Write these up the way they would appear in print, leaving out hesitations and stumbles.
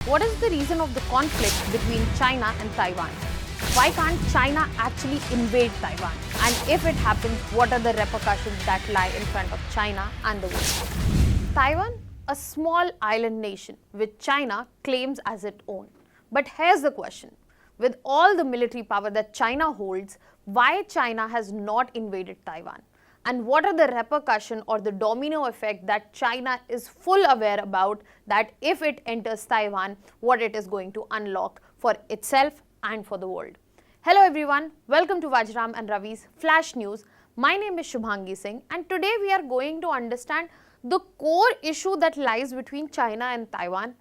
What is the reason of the conflict between China and Taiwan? Why can't China actually invade Taiwan? And if it happens, what are the repercussions that lie in front of China and the world? Taiwan, a small island nation which China claims as its own. But here's the question. With all the military power that China holds, why China has not invaded Taiwan? And what are the repercussions or the domino effect that China is full aware about, that if it enters Taiwan, what it is going to unlock for itself and for the world? Hello everyone, welcome to Vajiram and Ravi's Flash News. My name is Shubhangi Singh and today we are going to understand the core issue that lies between China and Taiwan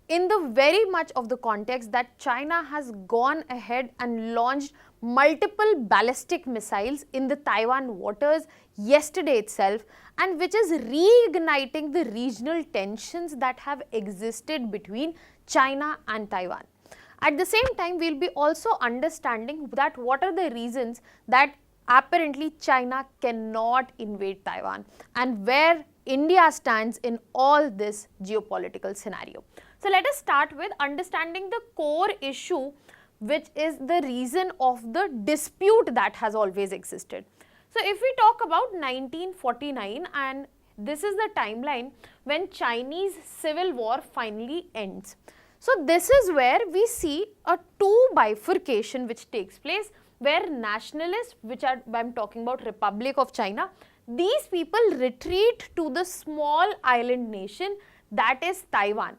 in the very much of the context that China has gone ahead and launched multiple ballistic missiles in the Taiwan waters yesterday itself, and which is reigniting the regional tensions that have existed between China and Taiwan. At the same time, we'll be also understanding that what are the reasons that apparently China cannot invade Taiwan and where India stands in all this geopolitical scenario. So let us start with understanding the core issue, which is the reason of the dispute that has always existed. So if we talk about 1949, and this is the timeline when Chinese civil war finally ends. So this is where we see a two bifurcation which takes place, where nationalists, which are, I'm talking about Republic of China, these people retreat to the small island nation that is Taiwan,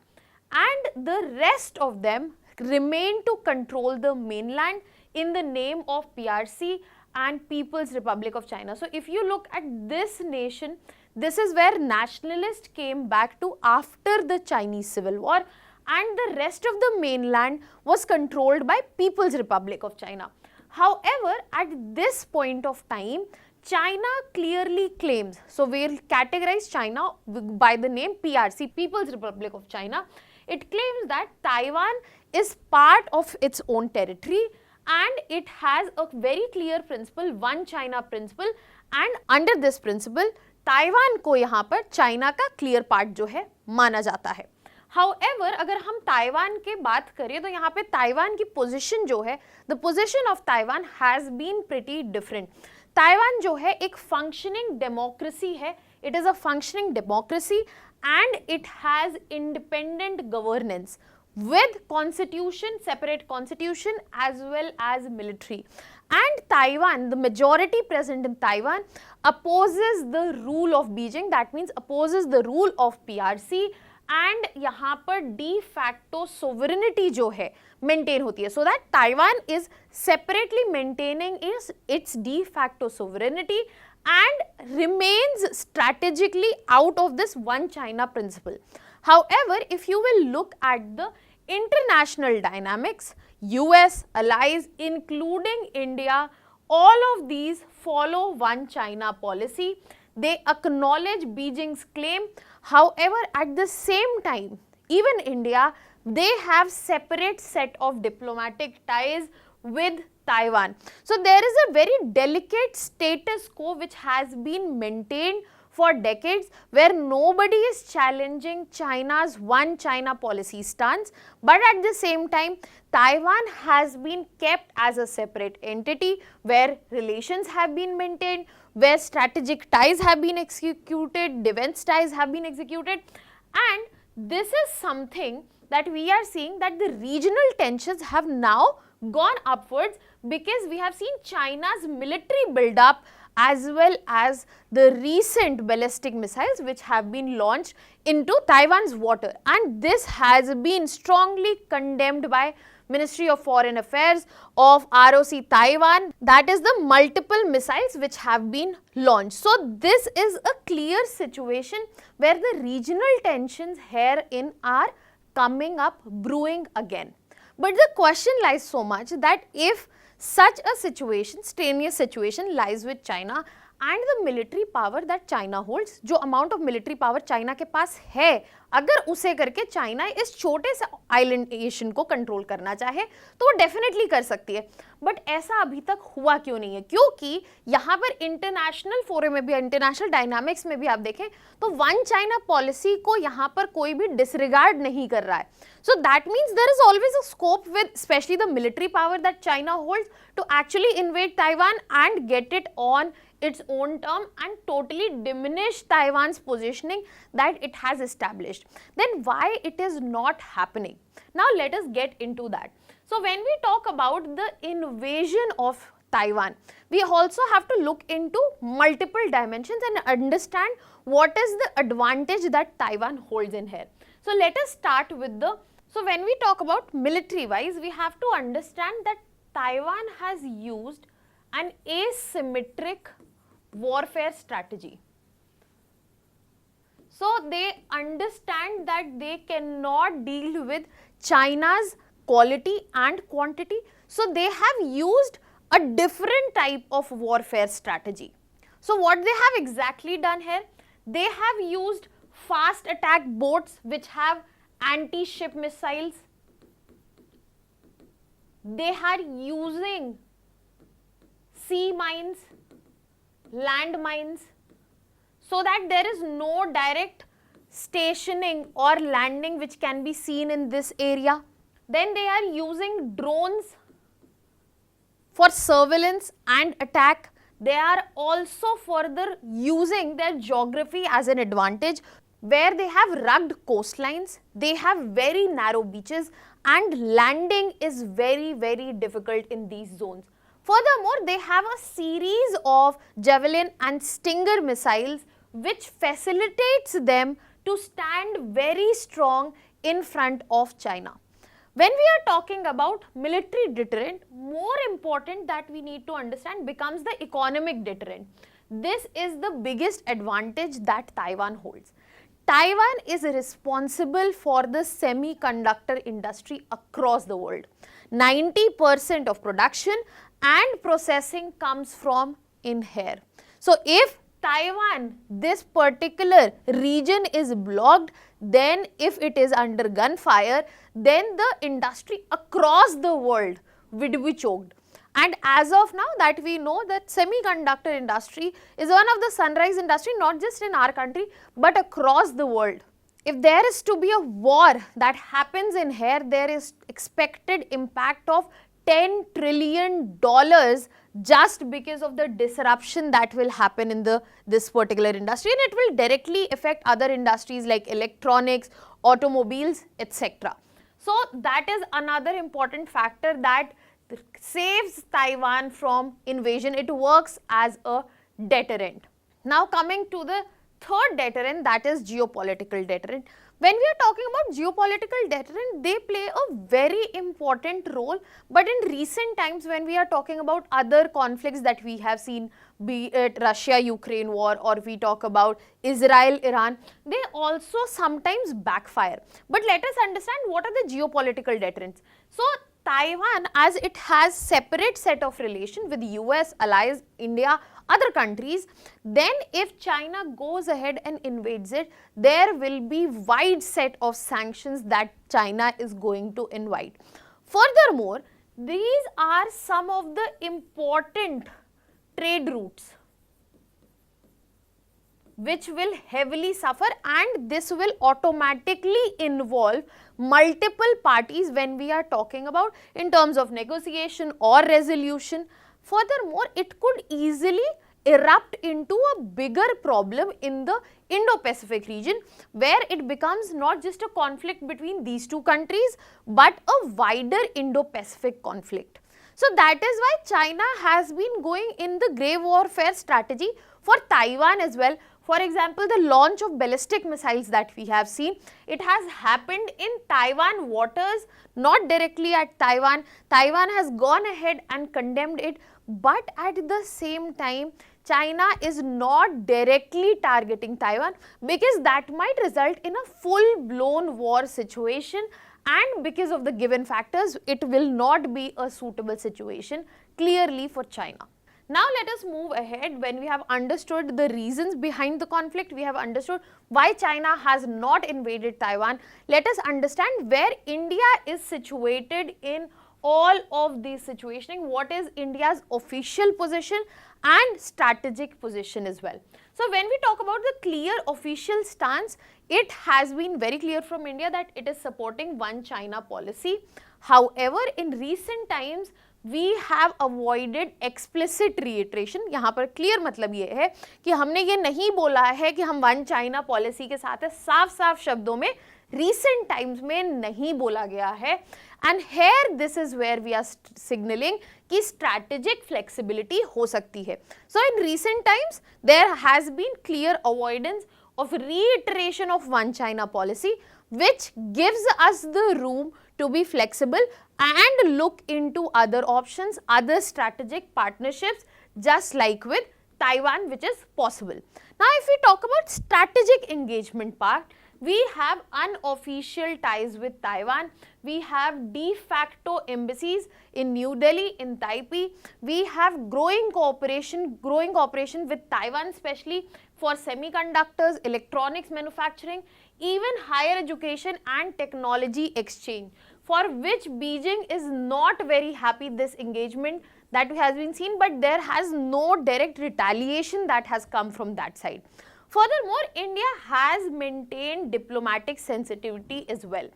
and the rest of them remain to control the mainland in the name of PRC and People's Republic of China. So if you look at this nation, this is where nationalists came back to after the Chinese Civil War, and the rest of the mainland was controlled by People's Republic of China. However, at this point of time, China clearly claims, so we'll categorize China by the name PRC, People's Republic of China. It claims that Taiwan is part of its own territory and it has a very clear principle, one China principle, and under this principle, Taiwan को यहाँ पर China का clear part जो है माना जाता है. However, अगर हम ताइवान की बात करें तो यहाँ पे ताइवान की पोजीशन जो है, the position of Taiwan has been pretty different. Taiwan जो है एक functioning democracy है, it is a functioning democracy and it has independent governance with constitution, separate constitution as well as military. And Taiwan, the majority present in Taiwan, opposes the rule of Beijing, that means opposes the rule of PRC, and यहाँ पर de facto sovereignty जो है maintain होती है, so that Taiwan is separately maintaining its de facto sovereignty and remains strategically out of this one China principle. However, if you will look at the international dynamics, US, allies, including India, all of these follow one China policy. They acknowledge Beijing's claim. However, at the same time, even India, they have separate set of diplomatic ties with Taiwan. So there is a very delicate status quo which has been maintained for decades, where nobody is challenging China's one China policy stance, but at the same time, Taiwan has been kept as a separate entity where relations have been maintained, where strategic ties have been executed, defense ties have been executed, and this is something that we are seeing that the regional tensions have now gone upwards because we have seen China's military build-up as well as the recent ballistic missiles which have been launched into Taiwan's water, and this has been strongly condemned by Ministry of Foreign Affairs of ROC Taiwan, that is the multiple missiles which have been launched. So this is a clear situation where the regional tensions herein are coming up, brewing again. But the question lies so much that if such a situation, strenuous situation lies with China, and the military power that China holds, जो amount of military power China के पास है, अगर उसे करके China इस छोटे से island Asian को कंट्रोल करना चाहे तो वो डेफिनेटली कर सकती है, बट ऐसा अभी तक हुआ क्यों नहीं है? क्योंकि यहाँ पर इंटरनेशनल फोरम में भी, इंटरनेशनल डायनामिक्स में भी आप देखें तो वन चाइना पॉलिसी को यहाँ पर कोई भी डिसरिगार्ड नहीं कर रहा है. So that means there is always a scope with especially the military power that China holds to actually invade Taiwan and get it on its own term and totally diminish Taiwan's positioning that it has established. Then why it is not happening? Now let us get into that. So when we talk about the invasion of Taiwan, we also have to look into multiple dimensions and understand what is the advantage that Taiwan holds in here. So let us start with the, so when we talk about military wise, we have to understand that Taiwan has used an asymmetric warfare strategy. So they understand that they cannot deal with China's quality and quantity. So they have used a different type of warfare strategy. So what they have exactly done here? They have used fast attack boats which have anti-ship missiles. They are using sea mines, land mines, so that there is no direct stationing or landing which can be seen in this area. Then they are using drones for surveillance and attack. They are also further using their geography as an advantage, where they have rugged coastlines, they have very narrow beaches, and landing is very, very difficult in these zones. Furthermore, they have a series of Javelin and Stinger missiles which facilitates them to stand very strong in front of China. When we are talking about military deterrent, more important that we need to understand becomes the economic deterrent. This is the biggest advantage that Taiwan holds. Taiwan is responsible for the semiconductor industry across the world. 90% of production and processing comes from in here. So if Taiwan, this particular region is blocked, then if it is under gunfire, then the industry across the world would be choked. And as of now that we know that semiconductor industry is one of the sunrise industry, not just in our country but across the world. If there is to be a war that happens in here, there is expected impact of $10 trillion just because of the disruption that will happen in this particular industry, and it will directly affect other industries like electronics, automobiles, etc. So that is another important factor that saves Taiwan from invasion. It works as a deterrent. Now coming to the third deterrent, that is geopolitical deterrent. When we are talking about geopolitical deterrent, they play a very important role, but in recent times when we are talking about other conflicts that we have seen, be it Russia-Ukraine war or we talk about Israel-Iran, they also sometimes backfire. But let us understand what are the geopolitical deterrents. So Taiwan, as it has separate set of relation with US, allies, India, other countries, then if China goes ahead and invades it, there will be wide set of sanctions that China is going to invite. Furthermore, these are some of the important trade routes which will heavily suffer, and this will automatically involve multiple parties when we are talking about in terms of negotiation or resolution. Furthermore, it could easily erupt into a bigger problem in the Indo-Pacific region, where it becomes not just a conflict between these two countries but a wider Indo-Pacific conflict. So that is why China has been going in the grave warfare strategy for Taiwan as well. For example, the launch of ballistic missiles that we have seen, it has happened in Taiwan waters, not directly at Taiwan. Taiwan has gone ahead and condemned it, but at the same time, China is not directly targeting Taiwan because that might result in a full-blown war situation, and because of the given factors, it will not be a suitable situation clearly for China. Now let us move ahead. When we have understood the reasons behind the conflict, we have understood why China has not invaded Taiwan. Let us understand where India is situated in all of these situations. What is India's official position and strategic position as well. So when we talk about the clear official stance, it has been very clear from India that it is supporting one China policy. However, in recent times, we have avoided explicit reiteration. यहाँ पर clear मतलब ये है कि हमने ये नहीं बोला है कि हम वन चाइना पॉलिसी के साथ है, साफ साफ शब्दों में recent times में नहीं बोला गया है. And here this is where we are signaling कि strategic flexibility हो सकती है. So in recent times there has been clear avoidance of reiteration of one China policy, which gives us the room to be flexible and look into other options, other strategic partnerships, just like with Taiwan, which is possible. Now, if we talk about strategic engagement part, we have unofficial ties with Taiwan. We have de facto embassies in New Delhi, in Taipei. We have growing cooperation with Taiwan, especially for semiconductors, electronics manufacturing, even higher education and technology exchange, for which Beijing is not very happy this engagement that has been seen, but there has no direct retaliation that has come from that side. Furthermore, India has maintained diplomatic sensitivity as well,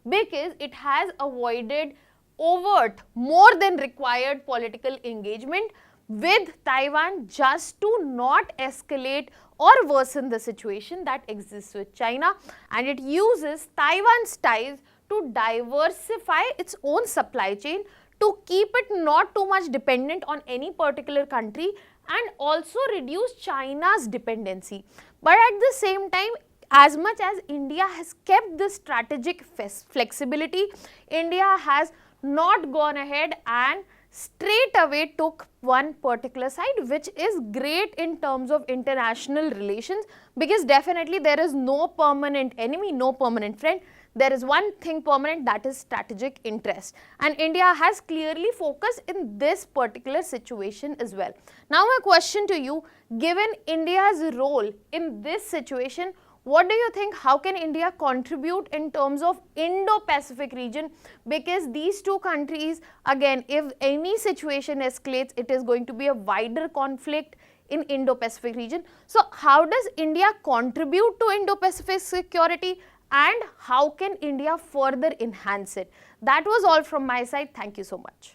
because it has avoided overt, more than required political engagement with Taiwan just to not escalate or worsen the situation that exists with China, and it uses Taiwan's ties to diversify its own supply chain, to keep it not too much dependent on any particular country, and also reduce China's dependency. But at the same time, as much as India has kept this strategic flexibility, India has not gone ahead and straight away took one particular side, which is great in terms of international relations, because definitely there is no permanent enemy, no permanent friend. There is one thing permanent, that is strategic interest, and India has clearly focused in this particular situation as well. Now my question to you, given India's role in this situation, what do you think, how can India contribute in terms of Indo-Pacific region? Because these two countries, again, if any situation escalates, it is going to be a wider conflict in Indo-Pacific region. So how does India contribute to Indo-Pacific security, and how can India further enhance it? That was all from my side. Thank you so much.